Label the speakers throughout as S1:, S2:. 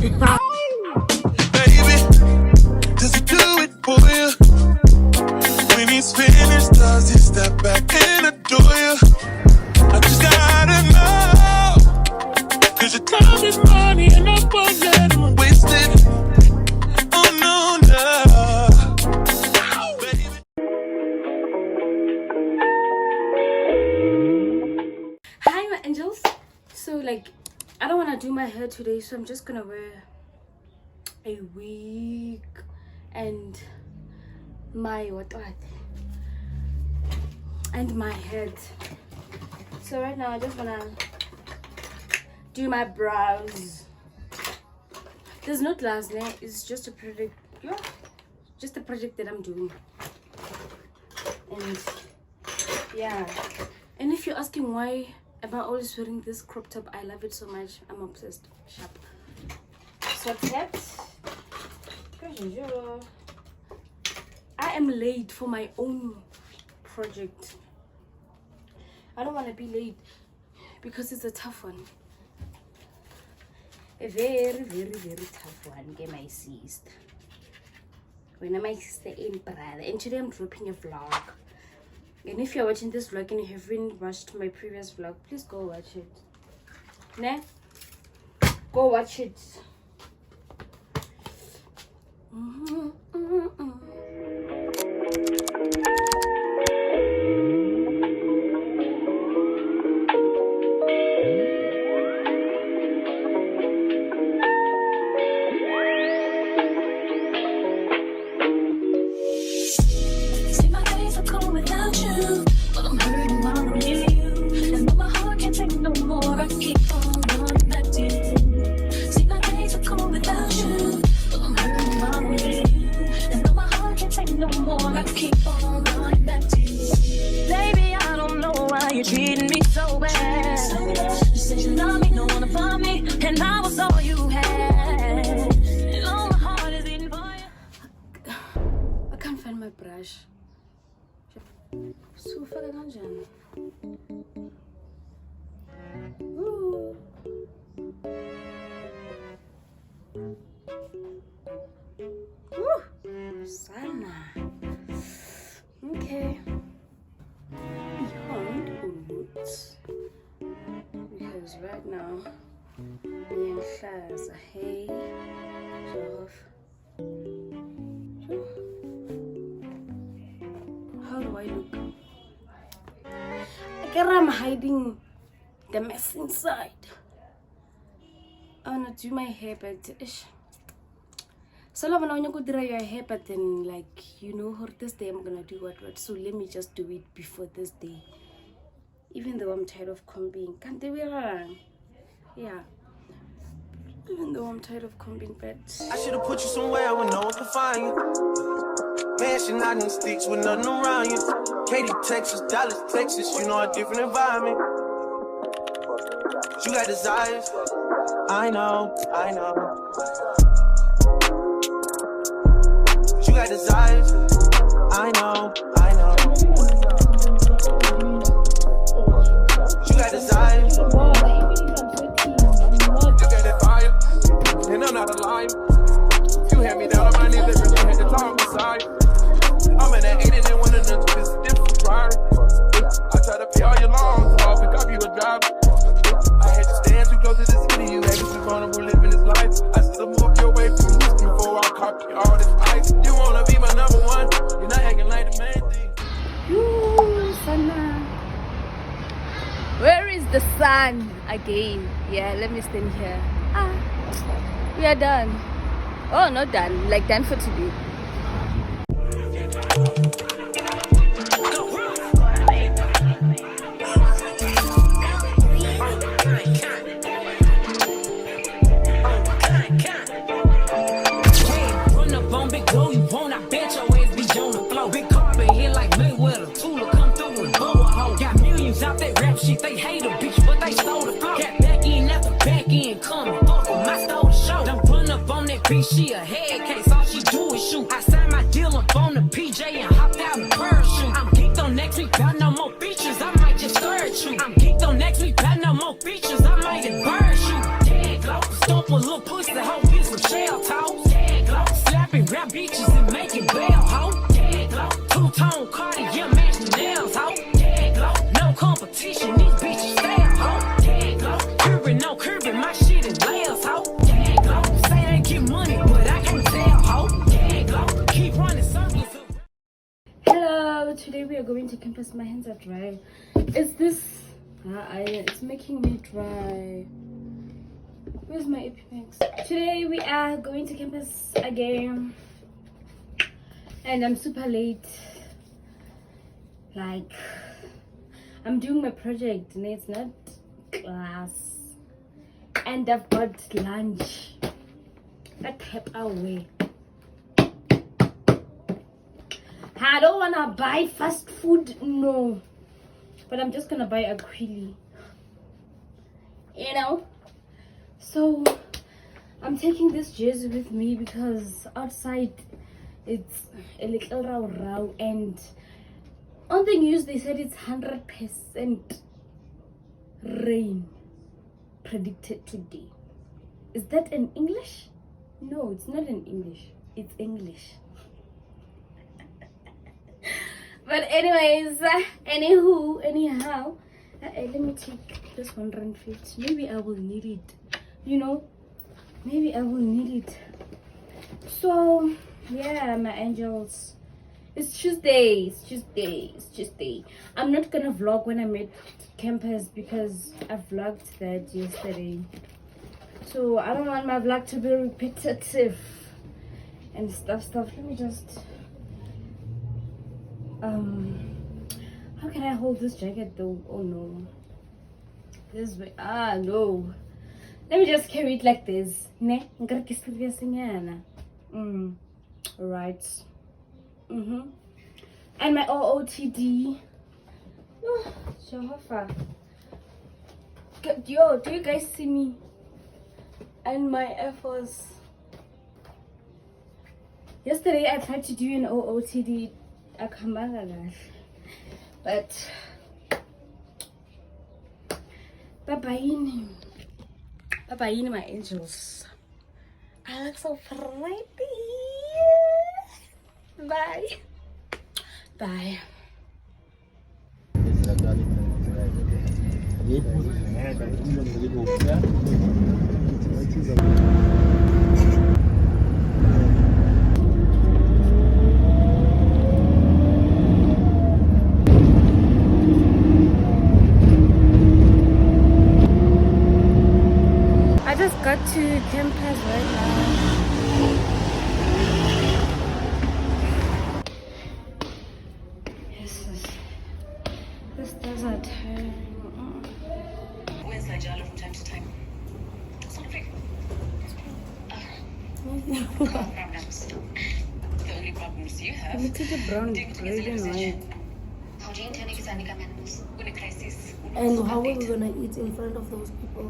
S1: Baby, does he do it for you? When he's finished, does he step back and adore you? I just gotta know, 'cause your time is money and I won't let him waste it. Oh no, no.
S2: Hi my angels. So like I don't want to do my hair today, so I'm just gonna wear a wig and my what and my head. So right now I just wanna do my brows. There's no glass there, it's just a project, just a project that I'm doing. And yeah, and if you're asking why am I always wearing this crop top, I love it so much. I'm obsessed. Sharp. So that I am late for my own project. I don't want to be late because it's a tough one. A very, very, very tough one. Get my sister. When my sister in brother. And today I'm dropping a vlog. And if you're watching this vlog and you haven't watched my previous vlog, please go watch it. Nah? Go watch it.
S3: Treating me so bad. You said you love me, don't wanna find me, and I was all you had. And all my heart is in for you.
S2: I can't find my brush. So far kanjani? Ooh. Ooh. Sana. Okay. Because right now ngiyahlaza. Hey Jehova, how do I look? I guess I'm hiding the mess inside. I wanna do my hair, but so when I want to do your hair, but then like you know, this day I'm gonna do what, so let me just do it before this day. Even though I'm tired of combing, can't they be wrong? Yeah. Even though I'm tired of combing, but
S1: I should have put you somewhere where no one can find you. Mansion out in the sticks with nothing around you. Katy, Texas, Dallas, Texas, you know a different environment. You got desires, I know. You got desires, I know. You got desires. You got that fire, and I'm not a liar. You had me down on my knees, they really had to talk beside. I'm in that 80 and one of them, it's a different priority. I try to pay all your loans off and copy you a driver. I had to stand too close to the city, you had to be vulnerable living this life. I still walk your way from Houston before I copy all this ice. You wanna be my number one, you're not acting like the main thing.
S2: Ooh, Sana. Where is the sun again? Yeah, let me stand here. We are done. Oh, not done. Like done for today.
S3: Run up on big glow, you won't. I bet your ass be on the floor. Big carpet here like Mayweather. Tula come through and blow a hole. Got millions out that rap shit. They hate a bitch, but they stole the flow. Got back in after back in coming. Fuck with my stole the show. Don't run up on that bitch, she a head case. All she do is shoot. I signed my deal up on the PJ and hopped out in parachute. I'm geeked on next week, got no more features. I might just search you. I'm geeked on next week, got no more features. I might embarrass you. Dead glow, stomp a little pussy. pussy, hoe, get some shell toes. Yeah, glow. Slapping rap bitches and making bail, hoe. Yeah, glow. Two-tone Cartier, matching nails, hoe. Yeah, glow. No competition, these bitches fail, hoe. Yeah, glow. Curbing, no curbing, my shit is layers, hoe. Yeah, glow. Say they get money, but I can't tell, hoe. Yeah, glow. Keep running circles.
S2: Hello, today we are going to campus. My hands are dry. Is this it's making me dry. Where's my Epimax? Today we are going to campus again, and I'm super late. Like, I'm doing my project and it's not class, and I've got lunch at pepper away. I don't wanna buy fast food, no, but I'm just gonna buy a quilly, you know. So I'm taking this jersey with me because outside it's a little raw, and on the news they said it's 100% rain predicted today. Is that in English? No, it's not in English, it's English. But anyways, anyhow, let me take this 150. Maybe I will need it, you know, maybe I will need it. So yeah, my angels, it's Tuesday. I'm not gonna vlog when I'm at campus because I vlogged that yesterday, so I don't want my vlog to be repetitive and stuff. Let me just how can I hold this jacket though? Oh no, this way. No, let me just carry it like this. Ne, right. And my OOTD. Oh, Jehovah. Yo, do you guys see me? And my Air Force. Yesterday I tried to do an OOTD. But bye bye my angels. I look so pretty. Bye. I just got to campus right now. Yes, this doesn't turn.
S4: Where's Nigella from time to time? It's not big. Problems. The only problems you have.
S2: Let me take a brown bread and white.
S4: How do you intend to get when a crisis?
S2: And how are we gonna eat in front of those people?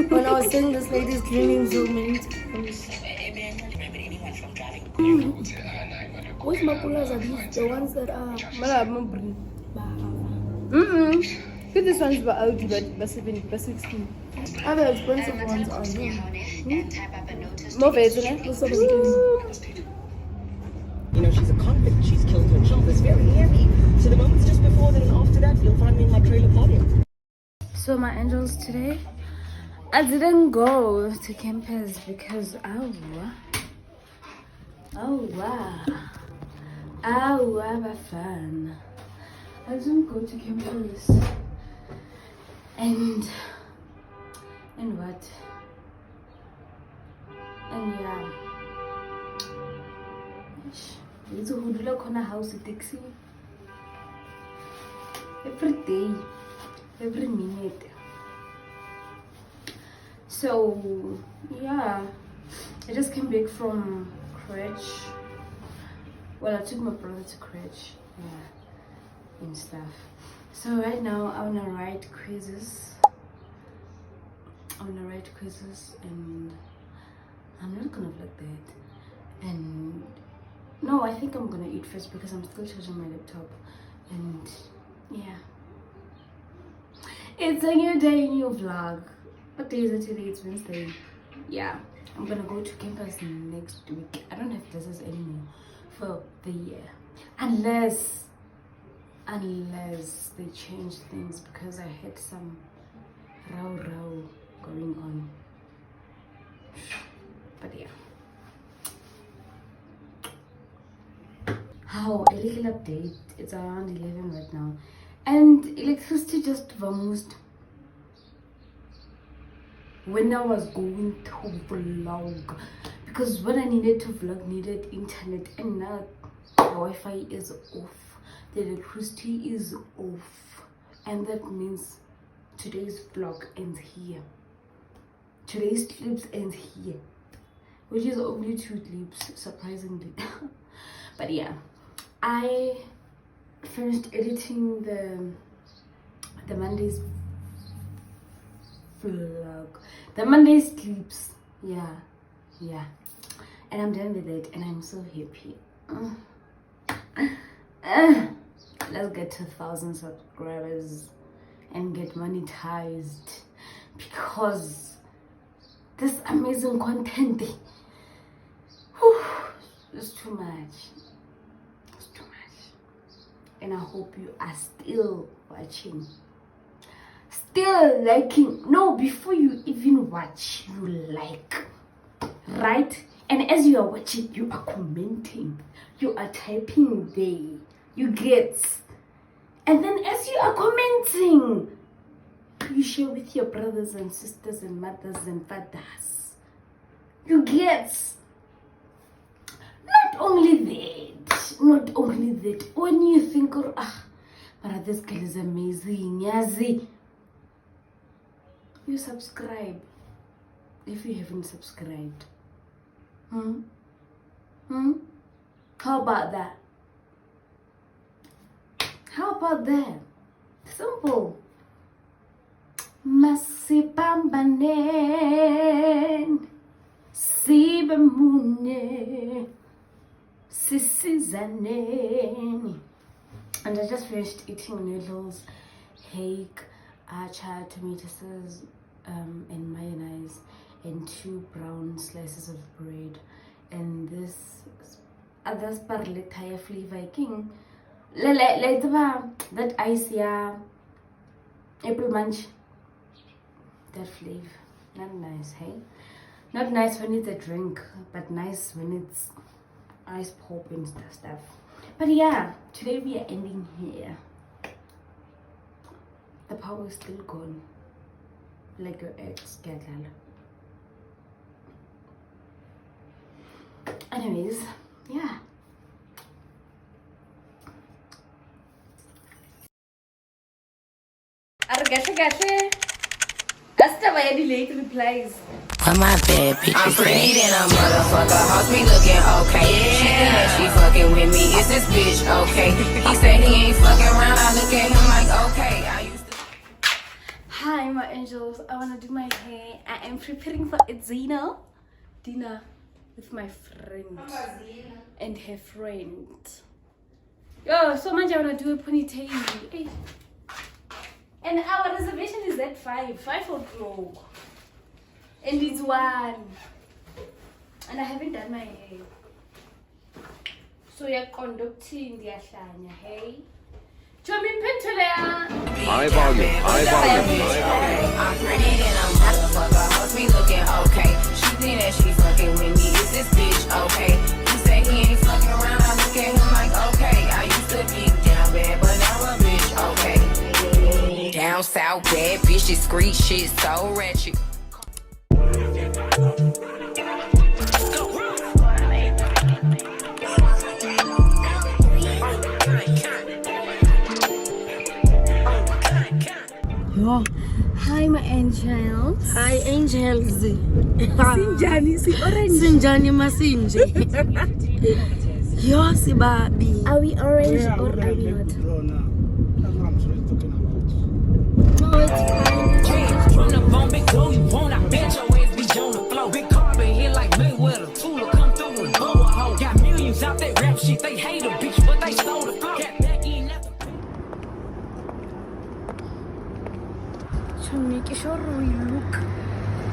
S2: When I was saying this lady's cleaning so many times. Which mapulas are these? The ones that are Good, this one's about Audi, but 16. Other expensive ones are more isn't it?
S5: You know, she's a convict. She's killed her job. It's very heavy. So the moments just before that and after that, you'll find me in my trailer partying.
S2: So my angels, today I didn't go to campus because my fun. I didn't go to campus and what? And yeah. So who do like on a house taxi? Every day, every minute. So yeah, I just came back from crèche. Well, I took my brother to crèche, yeah, and stuff. So right now I wanna write quizzes. And I'm not gonna vlog that. And no, I think I'm gonna eat first because I'm still charging my laptop. And yeah, It's a new day, new vlog. What day is it today? It's Wednesday. Yeah, I'm gonna go to campus next week. I don't have classes anymore for the year. Unless they change things, because I had some row going on. But yeah. How a little update. It's around 11 right now. And electricity just vamoosed when I was going to vlog, because when I needed to vlog needed internet, and now the Wi-Fi is off, the electricity is off, and that means today's vlog ends here, today's clips ends here, which is only 2 clips, surprisingly. But yeah, I finished editing the Monday's vlog, the Monday's clips. Yeah, and I'm done with it, and I'm so happy. Let's get to 1,000 subscribers and get monetized, because this amazing content, is too much. And I hope you are still watching, still liking. No, before you even watch, you like, right? And as you are watching, you are commenting, you are typing there, you get. And then as you are commenting, you share with your brothers and sisters and mothers and fathers, you get. Not only that, when you think, but this girl is amazing, yazi, you subscribe if you haven't subscribed. How about that? Simple. Masipambanen sibemune sisizaneni. And I just finished eating noodles, cake, achar, tomato sauce, and mayonnaise, and 2 brown slices of bread, and this other sparletaya flavor king. That ice, yeah, apple munch, that flavor. Not nice, hey? Not nice when it's a drink, but nice when it's ice pop and stuff. But yeah, today we are ending here. The power is still gone, like your ex, Gadlala. Anyways, yeah. That's the way late replies.
S6: I'm my bad bitch. I'm pretty than a motherfucker. Hoes be looking okay. She think that she fucking with me. Is this bitch okay? He said he ain't fucking around. I look at him like okay. I used to.
S2: Hi, my angels. I wanna do my hair. I am preparing for a dinner with my friend and her friend. Yo, so much I wanna do a ponytail. Hey. And our reservation is at 5 o'clock. And it's 1. And I haven't done my hair. So you're conducting the Ashanya, hey?
S1: High volume.
S6: I'm pretty than a motherfucker. Hoes be looking okay. She think that she fucking with me. Is this bitch okay? He say he ain't fucking around. I look at him like okay. I used to be down bad, but now a bitch okay. Down south bad bitches, street shit so ratchet.
S2: Hi, my angels.
S7: Hi angels.
S2: Sinjani, si orange.
S7: Sinjani masinje. Yo si babi.
S2: Are we orange or are we not?
S7: No, it's fine.
S3: Run up on big glow, you want, I bet your ass be on the floor. Big carbon here like Mayweather. Tula come through and blow a hoe. Got millions out that rap shit, they hate a bitch, but they stole the flow. Got back in at the
S2: to make sure we look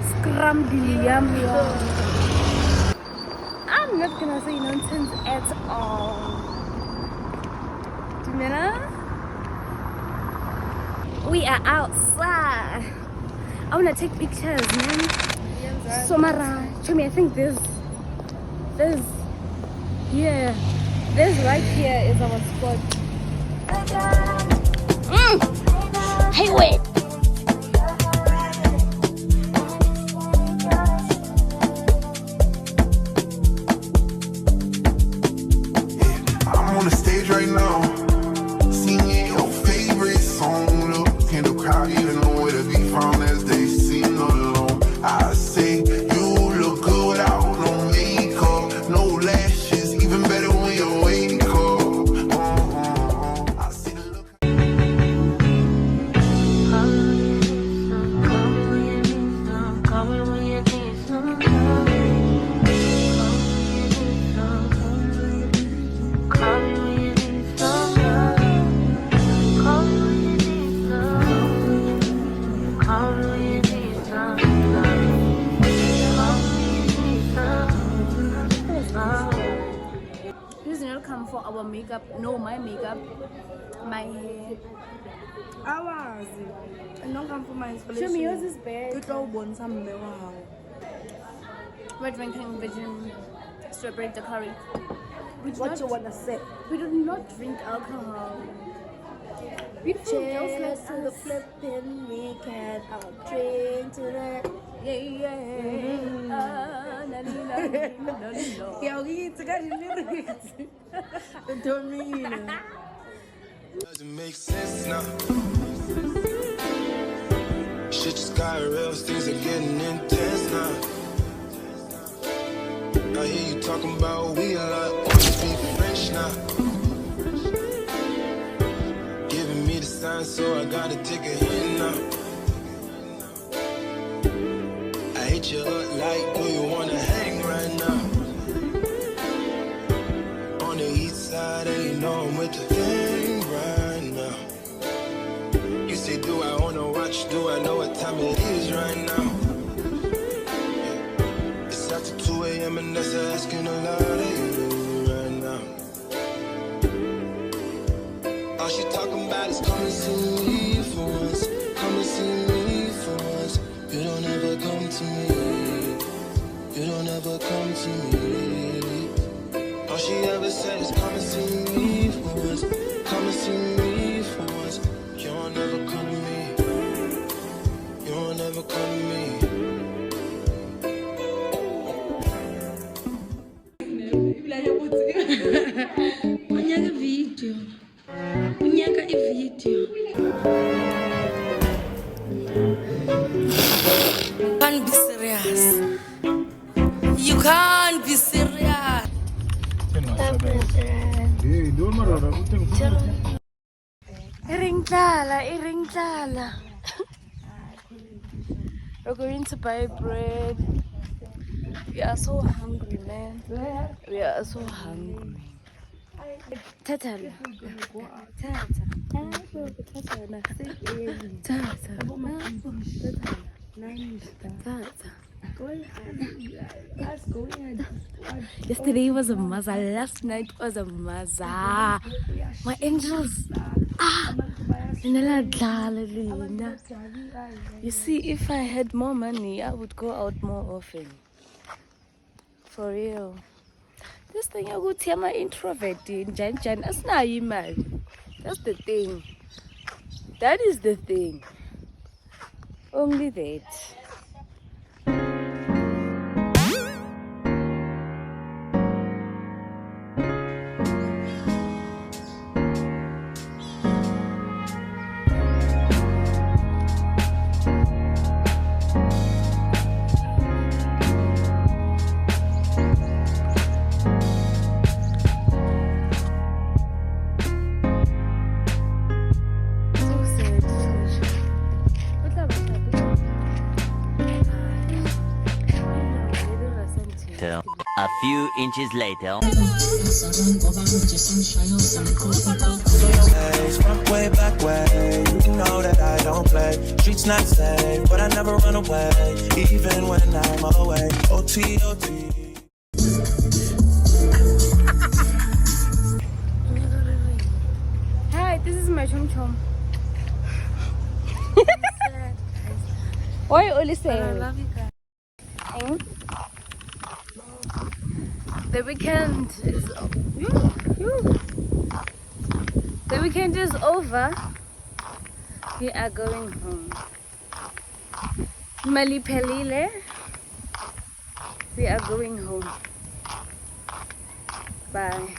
S2: scrumbly yummy. I'm not gonna say nonsense at all. We are outside. I wanna take pictures, man. So Mara, to me, I think this right here is our spot. Hey, wait.
S1: I'm on the stage right now, singing your favorite song. Look, can the crowd even know where to be found as they sing along? I say you look good without no makeup, no lashes, even better when you wake up. I see the look.
S2: Please do not come for our makeup. No, my makeup, my hair.
S7: Ours. And don't come for my inspiration.
S2: Show me yours is bad. We're drinking virgin strawberry curry.
S7: What you wanna say?
S2: We do not drink alcohol. Beautiful girls like
S7: To the
S2: us.
S7: flipping weekend, I'll drink to that.
S2: Yeah. Na, na, na, na, na, na.
S7: Yeah, we need to get the lyrics. Don't mean.
S1: Doesn't make sense now. Shit just got real, things are getting intense now. I hear you talking about we a lot, wanna speak French now. Giving me the sign, so I gotta take a hint now. I hate you up like, do you wanna hang right now? On the east side, and you know I'm with the thing right now. You say, do I wanna watch? Do I know what time it is right now? Yeah. It's after 2 a.m. and that's asking a lot of you right now. All she talking about is come and see me for once. Come and see me for once. You don't ever come to me. You don't ever come to me. All she ever said is come and see me for once. Come and see me for once. You don't ever come to me. You don't ever come to me.
S7: Unyaka video. Unyaka video. Can't be serious. You can't be serious.
S2: Iring tala. We're going to buy bread. We are so hungry, man. We are so hungry. Tata. Yesterday was a maza. Last night was a maza. My angels. You see, if I had more money, I would go out more often. For real. This thing I would tell my introvert in Jan. That's not email. That's the thing. That is the thing. Only that.
S8: A few inches later.
S9: Way back way, you know that I don't play. way. Streets not safe, but I never run away, even when I'm away. OT, OT.
S2: Hi, this is my chum chum. Why you always say? I love you guys. The weekend is The weekend is over. We are going home. Malipelile. We are going home. Bye.